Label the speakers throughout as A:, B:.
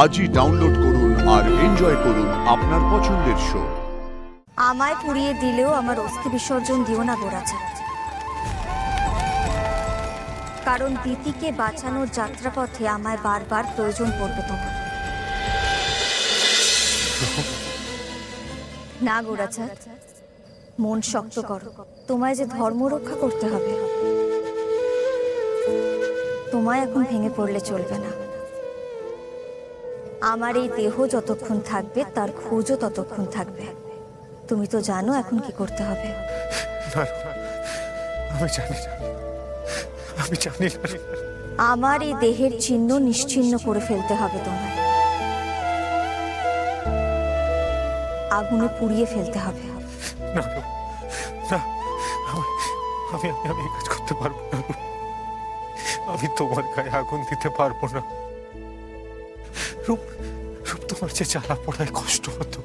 A: আজই ডাউনলোড করুন আর এনজয় করুন আপনার পছন্দের শো।
B: আমায় পুড়িয়ে দিলেও আমার অস্থি বিসর্জন দিও না গোরাচাঁদ, কারণ দিতিকে বাঁচানোর যাত্রাপথে আমায় বারবার প্রয়োজন পড়বে তোমার। না গোরাচাঁদ, মন শক্ত করো। তোমায় যে ধর্ম রক্ষা করতে হবে, তোমায় এখন ভেঙে পড়লে চলবে না। আমার এই দেহ যতক্ষণ থাকবে তার খোঁজও ততক্ষণ থাকবে। তুমি তো জানো এখন কি করতে হবে।
C: আমি জানি না, আমি জানি না।
B: আমার এই দেহের চিহ্ন নিশ্চিহ্ন করে ফেলতে হবে তোমায়, আগুনে পুড়িয়ে ফেলতে হবে।
C: না না, আমি আমি এই কাজ করতে পারবো না। আমি তোমার গায়ে আগুন দিতে পারবো না। রূপ রূপ তোমার যে জ্বালা পোড়ায় কষ্ট হতো,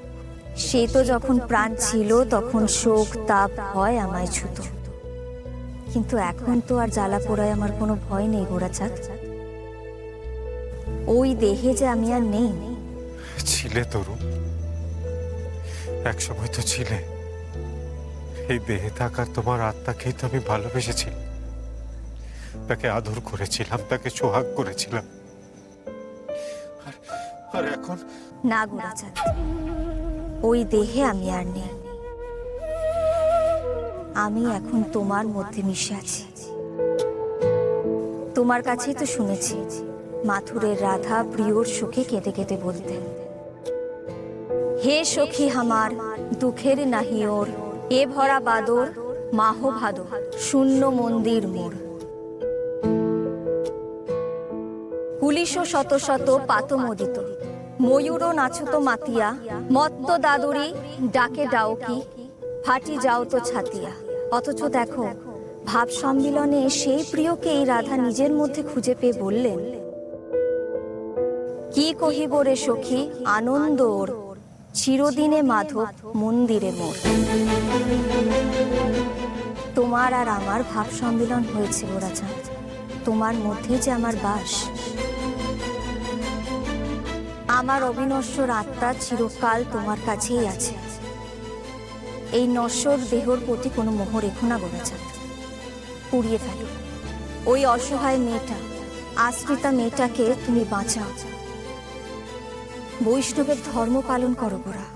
B: সে তো যখন প্রাণ ছিল তখন শোক তাপ ভয় আমায় ছুত, কিন্তু এখন তো আর জ্বালা পোড়ায় আমার কোনো ভয় নেই গোরাচাঁদ। ওই দেহে যে আমি আর নেই।
C: ছিলে তরু, এক সময় তো ছিলে। এই দেহে থাকার তোমার আত্মাকেই তো আমি ভালোবেসেছিলাম, তাকে আদর করেছিলাম, তাকে সোহাগ করেছিলাম। আর এখন
B: না গোরাচাঁদ, ওই দেহে আমি আর নেই। আমি এখন তোমার মধ্যে মিশে আছি। তোমার কাছেই তো শুনেছি মাথুরের রাধা প্রিয়র সুখে কেঁদে কেঁদে বলতেন, হে সখী হামার দুঃখের নাহি ওর, এ ভরা বাদর মাহ ভাদর, শূন্য মন্দির মোর। পুলিশ শত শত পাতমোদিত, ময়ূর নাচত মাতিয়া, মত্ত দাদুরি ডাকে ডাউকি, ফাটি যাও তো ছাতিয়া। অথচ দেখো, ভাব সম্মিলনে সেই প্রিয়কে এই রাধা নিজের মধ্যে খুঁজে পেয়ে বললেন, কি কহিব রে সখী আনন্দ ওর, চিরদিনে মাধব মন্দিরে মোর। তোমার আর আমার ভাব সম্মিলন হয়েছে গোরাচাঁদ, তোমার মধ্যে যে আমার বাস। আমার অবিনশ্বর আত্মা চিরকাল তোমার কাছেই আছে। এই নশ্বর দেহর প্রতি কোনো মোহ রেখো না গোরাচাঁদ, পুড়িয়ে ফেলো। ওই অসহায় মেয়েটা, আশ্রিতা মেয়েটাকে তুমি বাঁচাও। বৈষ্ণবের ধর্ম পালন করো গোরা।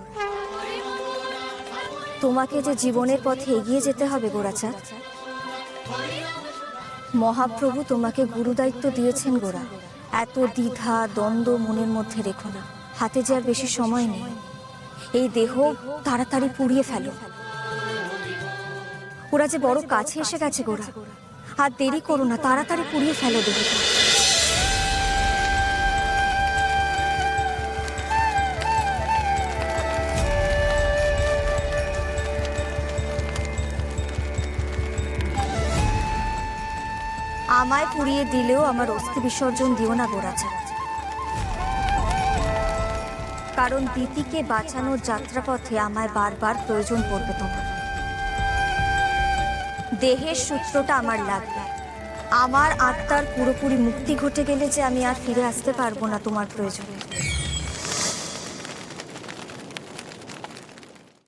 B: তোমাকে যে জীবনের পথে এগিয়ে যেতে হবে গোরাচাঁদ। মহাপ্রভু তোমাকে গুরুদায়িত্ব দিয়েছেন গোরা। এত দ্বিধা দ্বন্দ্ব মনের মধ্যে রেখো না, হাতে যে আর বেশি সময় নেই। এই দেহ তাড়াতাড়ি পুড়িয়ে ফেলো। ওরা যে বড় কাছে এসে গেছে গোরা, আর দেরি করো না, তাড়াতাড়ি পুড়িয়ে ফেলো দেহটা। আমায় পুড়িয়ে দিলেও আমার অস্থি বিসর্জন দিও না গোরাচাঁদ, কারণ দিতিকে বাঁচানোর যাত্রাপথে আমায় বারবার প্রয়োজন পড়বে তোমার। দেহের সূত্রটা আমার লাগবে। আমার আত্মার পুরোপুরি মুক্তি ঘটে গেলে যে আমি আর ফিরে আসতে পারবো না তোমার প্রয়োজনে।